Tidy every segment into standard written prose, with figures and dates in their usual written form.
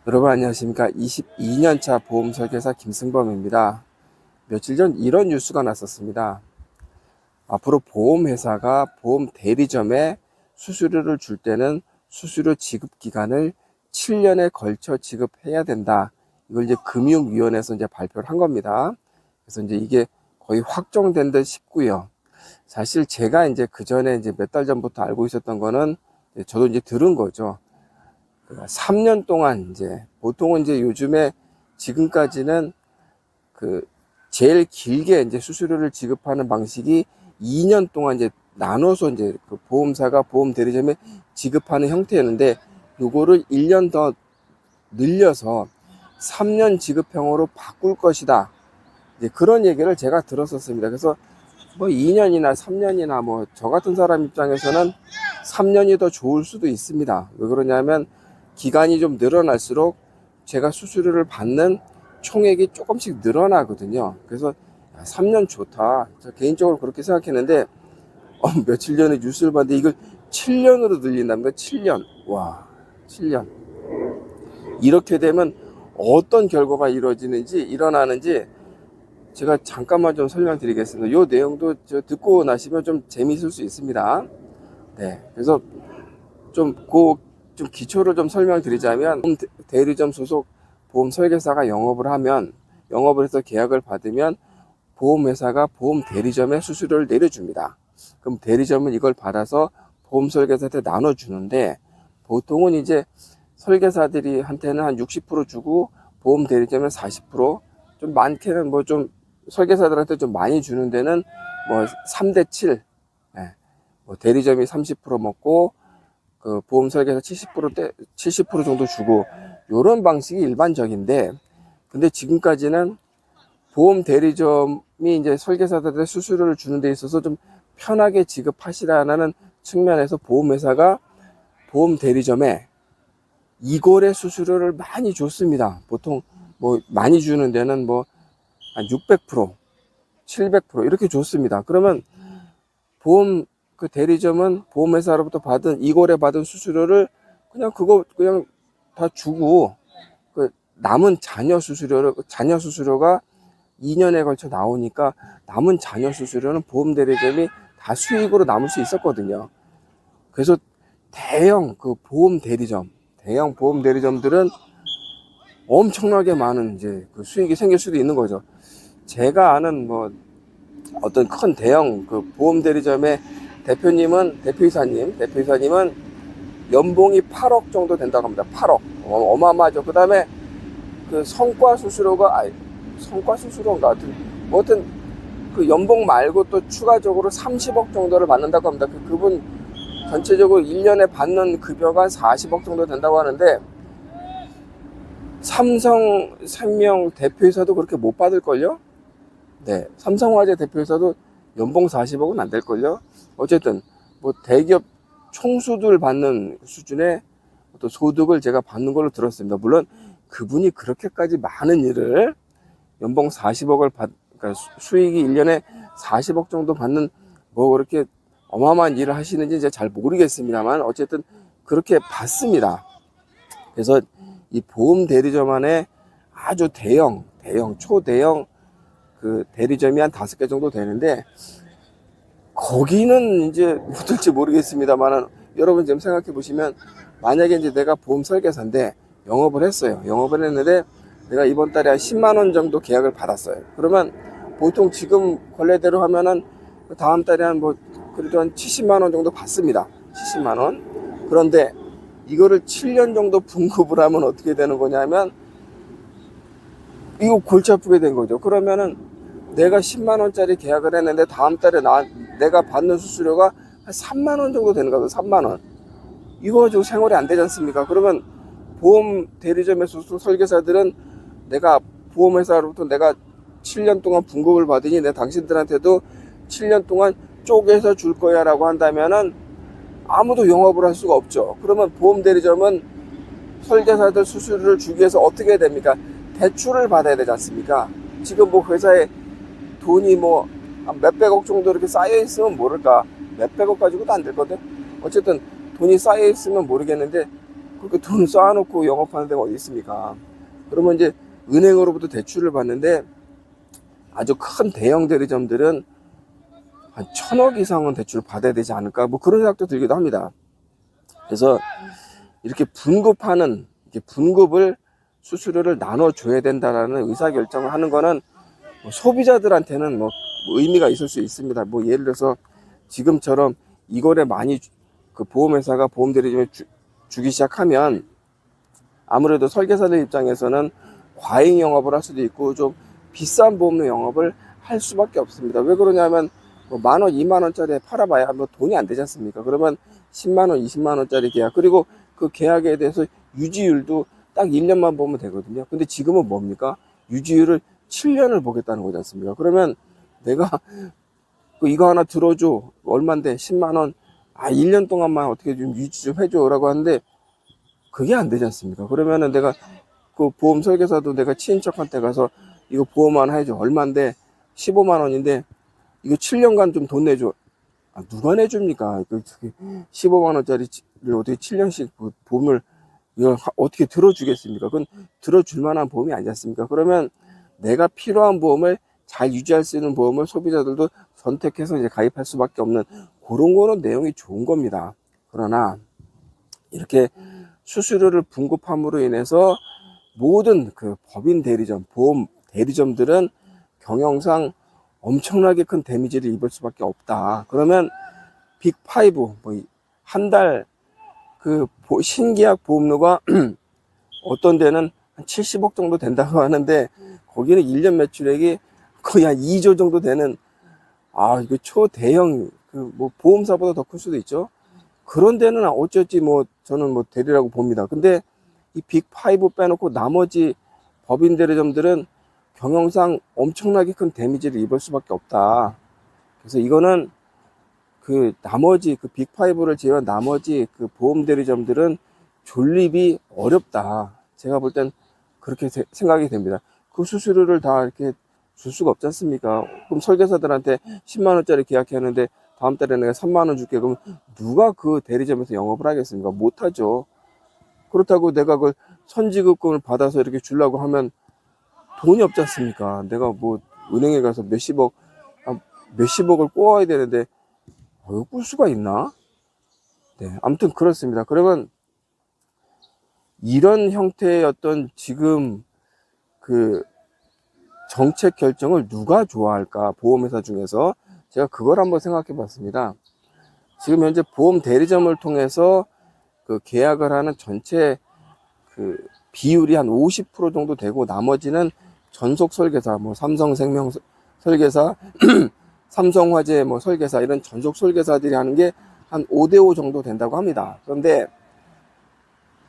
여러분 안녕하십니까. 22년차 보험 설계사 김승범입니다. 며칠 전 이런 뉴스가 났었습니다. 앞으로 보험회사가 보험 대리점에 수수료를 줄 때는 수수료 지급 기간을 7년에 걸쳐 지급해야 된다. 이걸 이제 금융위원회에서 이제 발표를 한 겁니다. 그래서 이제 이게 거의 확정된 듯 싶고요. 사실 제가 이제 그 전에 이제 몇 달 전부터 알고 있었던 거는 저도 이제 들은 거죠. 3년 동안 이제 보통은 이제 요즘에 지금까지는 제일 길게 이제 수수료를 지급하는 방식이 2년 동안 이제 나눠서 이제 그 보험사가 보험 대리점에 지급하는 형태였는데, 요거를 1년 더 늘려서 3년 지급형으로 바꿀 것이다. 이제 그런 얘기를 제가 들었었습니다. 그래서 뭐 2년이나 3년이나 뭐 저 같은 사람 입장에서는 3년이 더 좋을 수도 있습니다. 왜 그러냐면 기간이 좀 늘어날수록 제가 수수료를 받는 총액이 조금씩 늘어나거든요. 그래서 3년 좋다. 저 개인적으로 그렇게 생각했는데 며칠 전에 뉴스를 봤는데 이걸 7년으로 늘린답니다. 7년. 와, 7년. 이렇게 되면 어떤 결과가 일어나는지 제가 잠깐만 좀 설명드리겠습니다. 이 내용도 듣고 나시면 좀 재미있을 수 있습니다. 네, 그래서 좀 기초를 좀 설명드리자면, 대리점 소속 보험 설계사가 영업을 해서 계약을 받으면 보험회사가 보험 대리점에 수수료를 내려줍니다. 그럼 대리점은 이걸 받아서 보험 설계사한테 나눠주는데, 보통은 이제 설계사들이 한테는 한 60% 주고 보험 대리점은 40%, 좀 많게는 뭐 좀 설계사들한테 좀 많이 주는 데는 뭐 3대 7, 뭐 대리점이 30% 먹고 그 보험 설계사 70% 정도 주고, 요런 방식이 일반적인데, 근데 지금까지는 보험 대리점이 이제 설계사들한테 수수료를 주는 데 있어서 좀 편하게 지급하시라는 측면에서 보험회사가 보험 대리점에 이골의 수수료를 많이 줬습니다. 보통 뭐 많이 주는 데는 뭐 한 600%, 700% 이렇게 줬습니다. 그러면 그 대리점은 보험회사로부터 이골에 받은 수수료를 그냥 다 주고, 그 남은 자녀 수수료가 2년에 걸쳐 나오니까 남은 자녀 수수료는 보험 대리점이 다 수익으로 남을 수 있었거든요. 그래서 대형 보험 대리점들은 엄청나게 많은 이제 그 수익이 생길 수도 있는 거죠. 제가 아는 뭐 어떤 큰 대형 보험 대리점의 대표이사님은 연봉이 8억 정도 된다고 합니다. 8억. 어마어마하죠. 그 다음에 성과 수수료인가 하여튼, 뭐 하여튼 연봉 말고 또 추가적으로 30억 정도를 받는다고 합니다. 그분 전체적으로 1년에 받는 급여가 40억 정도 된다고 하는데, 삼성생명 대표이사도 그렇게 못 받을걸요? 네, 삼성화재 대표이사도 연봉 40억은 안 될걸요? 어쨌든 뭐 대기업 총수들 받는 수준의 어떤 소득을 제가 받는 걸로 들었습니다. 물론 그분이 그렇게까지 많은 일을 연봉 40억을 그러니까 수익이 1년에 40억 정도 받는 뭐 그렇게 어마어마한 일을 하시는지 제가 잘 모르겠습니다만, 어쨌든 그렇게 받습니다. 그래서 이 보험 대리점 안에 아주 초대형 대리점이 한 5개 정도 되는데, 거기는 이제 어떨지 모르겠습니다만, 여러분 지금 생각해 보시면, 만약에 이제 내가 보험 설계사인데 영업을 했는데 내가 이번 달에 한 10만 원 정도 계약을 받았어요. 그러면 보통 지금 권례대로 하면은 다음 달에 그래도 한 70만 원 정도 받습니다. 70만 원. 그런데 이거를 7년 정도 분급을 하면 어떻게 되는 거냐면, 이거 골치 아프게 된 거죠. 그러면은 내가 10만 원짜리 계약을 했는데 다음 달에 내가 받는 수수료가 한 3만 원 정도 되는 거죠. 3만 원. 이거 가지고 생활이 안 되지 않습니까? 그러면 보험 대리점의 소속 설계사들은 보험회사로부터 내가 7년 동안 분급을 받으니 내가 당신들한테도 7년 동안 쪼개서 줄 거야 라고 한다면은 아무도 영업을 할 수가 없죠. 그러면 보험 대리점은 설계사들 수수료를 주기 위해서 어떻게 해야 됩니까? 대출을 받아야 되지 않습니까? 지금 뭐 회사에 돈이 뭐 몇백억 정도 이렇게 쌓여 있으면 모를까, 몇백억 가지고도 안 될 거든. 어쨌든 돈이 쌓여 있으면 모르겠는데, 그렇게 돈을 쌓아놓고 영업하는 데가 어디 있습니까? 그러면 이제 은행으로부터 대출을 받는데 아주 큰 대형 대리점들은 한 1,000억 이상은 대출을 받아야 되지 않을까? 뭐 그런 생각도 들기도 합니다. 그래서 이렇게 분급을 수수료를 나눠줘야 된다라는 의사결정을 하는 거는 뭐 소비자들한테는 뭐 의미가 있을 수 있습니다. 뭐 예를 들어서 지금처럼 이거래 많이 그 보험회사가 보험대리점에 주기 시작하면 아무래도 설계사들 입장에서는 과잉 영업을 할 수도 있고 좀 비싼 보험료 영업을 할 수밖에 없습니다. 왜 그러냐면 뭐 10,000원, 20,000원짜리 팔아봐야 뭐 돈이 안 되지 않습니까? 그러면 10만원, 20만원짜리 계약, 그리고 그 계약에 대해서 유지율도 딱 1년만 보면 되거든요. 근데 지금은 뭡니까? 유지율을 7년을 보겠다는 거지 않습니까? 그러면 내가 이거 하나 들어줘. 얼만데? 10만원. 1년 동안만 어떻게 좀 유지 좀 해줘. 라고 하는데 그게 안 되지 않습니까? 그러면은 내가 그 보험 설계사도 내가 친인척한테 가서 이거 보험 하나 해줘. 얼만데? 15만원인데 이거 7년간 좀 돈 내줘. 누가 내줍니까? 15만원짜리를 어떻게 7년씩 보험을 이걸 어떻게 들어주겠습니까? 그건 들어줄 만한 보험이 아니지 않습니까? 그러면 내가 필요한 보험을 잘 유지할 수 있는 보험을 소비자들도 선택해서 이제 가입할 수밖에 없는 그런 거는 내용이 좋은 겁니다. 그러나 이렇게 수수료를 분급함으로 인해서 모든 그 법인 대리점, 보험 대리점들은 경영상 엄청나게 큰 데미지를 입을 수밖에 없다. 그러면 빅5, 뭐 한 달 그 신계약 보험료가 어떤 데는 한 70억 정도 된다고 하는데 거기는 1년 매출액이 거의 한 2조 정도 되는 이거 초대형 그 뭐 보험사보다 더 클 수도 있죠. 그런 데는 어찌어찌 뭐 저는 뭐 되리라고 봅니다. 근데 이 빅5 빼놓고 나머지 법인 대리점들은 경영상 엄청나게 큰 데미지를 입을 수밖에 없다. 그래서 이거는 그 나머지 그 빅5를 제외한 나머지 그 보험 대리점들은 존립이 어렵다. 제가 볼 땐 그렇게 생각이 됩니다. 그 수수료를 다 이렇게 줄 수가 없지 않습니까? 그럼 설계사들한테 10만원짜리 계약했는데 다음 달에 내가 3만원 줄게. 그럼 누가 그 대리점에서 영업을 하겠습니까? 못하죠. 그렇다고 내가 그 선지급금을 받아서 이렇게 주려고 하면 돈이 없지 않습니까? 내가 뭐 은행에 가서 몇십억을 꼬아야 되는데 꿀 수가 있나? 네, 아무튼 그렇습니다. 그러면 이런 형태의 어떤 지금 그 정책 결정을 누가 좋아할까? 보험회사 중에서 제가 그걸 한번 생각해 봤습니다. 지금 현재 보험 대리점을 통해서 그 계약을 하는 전체 그 비율이 한 50% 정도 되고 나머지는 전속 설계사, 뭐 삼성생명 설계사, 삼성화재 뭐 설계사 이런 전속 설계사들이 하는 게 한 5대5 정도 된다고 합니다. 그런데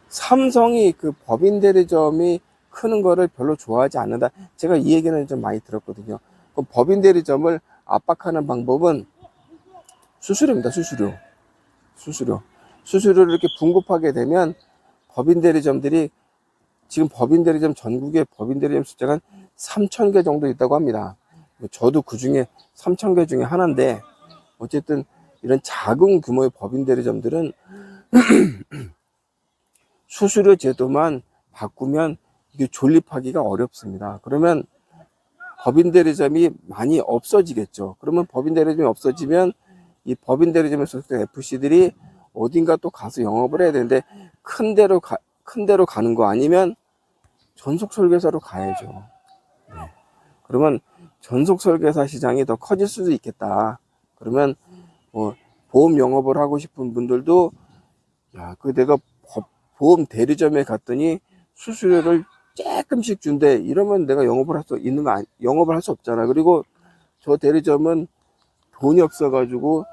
삼성이 그 법인 대리점이 크는 거를 별로 좋아하지 않는다. 제가 이 얘기는 좀 많이 들었거든요. 그럼 법인 대리점을 압박하는 방법은 수수료입니다. 수수료를 이렇게 분급하게 되면 법인 대리점들이 지금 법인 대리점 전국에 법인 대리점 숫자가 한 3,000개 정도 있다고 합니다. 저도 그 중에 3,000개 중에 하나인데 어쨌든 이런 작은 규모의 법인 대리점들은 수수료 제도만 바꾸면 이게 존립하기가 어렵습니다. 그러면 법인 대리점이 많이 없어지겠죠. 그러면 법인 대리점이 없어지면 이 법인 대리점에 소속된 FC들이 어딘가 또 가서 영업을 해야 되는데 큰 데로 가는 거 아니면 전속 설계사로 가야죠. 네. 그러면 전속 설계사 시장이 더 커질 수도 있겠다. 그러면 뭐 보험 영업을 하고 싶은 분들도 내가 보험 대리점에 갔더니 수수료를 조금씩 준대. 이러면 내가 영업을 할 수 없잖아. 그리고 저 대리점은 돈이 없어가지고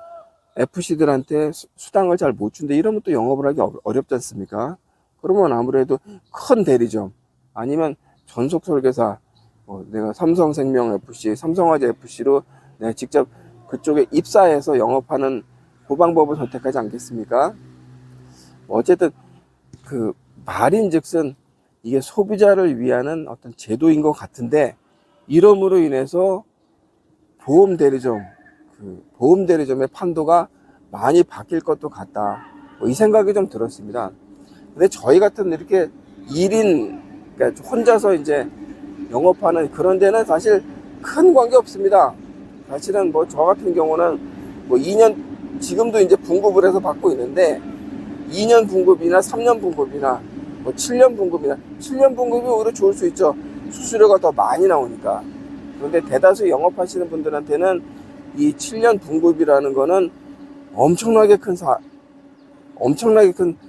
FC들한테 수당을 잘 못 준대. 이러면 또 영업을 하기 어렵지 않습니까? 그러면 아무래도 큰 대리점 아니면 전속 설계사, 내가 삼성생명 FC, 삼성화재 FC로 내가 직접 그쪽에 입사해서 영업하는 그 방법을 선택하지 않겠습니까? 어쨌든 그 말인즉슨 이게 소비자를 위한 어떤 제도인 것 같은데 이름으로 인해서 보험 대리점의 판도가 많이 바뀔 것도 같다. 이 생각이 좀 들었습니다. 근데 저희 같은 이렇게 1인, 그러니까 혼자서 이제 영업하는 그런 데는 사실 큰 관계 없습니다. 사실은 뭐 저 같은 경우는 뭐 2년, 지금도 이제 분급을 해서 받고 있는데 2년 분급이나 3년 분급이나 뭐 7년 분급이나 7년 분급이 오히려 좋을 수 있죠. 수수료가 더 많이 나오니까. 그런데 대다수 영업하시는 분들한테는 이 7년 분급이라는 거는 엄청나게 큰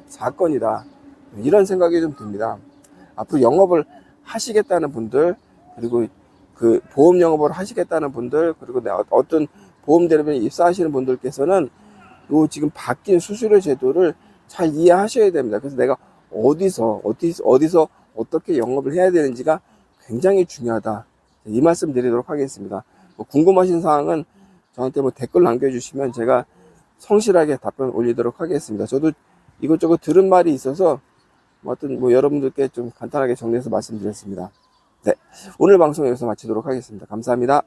사건이다. 이런 생각이 좀 듭니다. 앞으로 영업을 하시겠다는 분들, 그리고 그 보험 영업을 하시겠다는 분들, 그리고 어떤 보험 대리점에 입사하시는 분들께서는 요 지금 바뀐 수수료 제도를 잘 이해하셔야 됩니다. 그래서 내가 어디서 어떻게 영업을 해야 되는지가 굉장히 중요하다. 이 말씀 드리도록 하겠습니다. 뭐 궁금하신 사항은 저한테 뭐 댓글 남겨주시면 제가 성실하게 답변 올리도록 하겠습니다. 저도 이것저것 들은 말이 있어서 뭐 여러분들께 좀 간단하게 정리해서 말씀드렸습니다. 네, 오늘 방송 여기서 마치도록 하겠습니다. 감사합니다.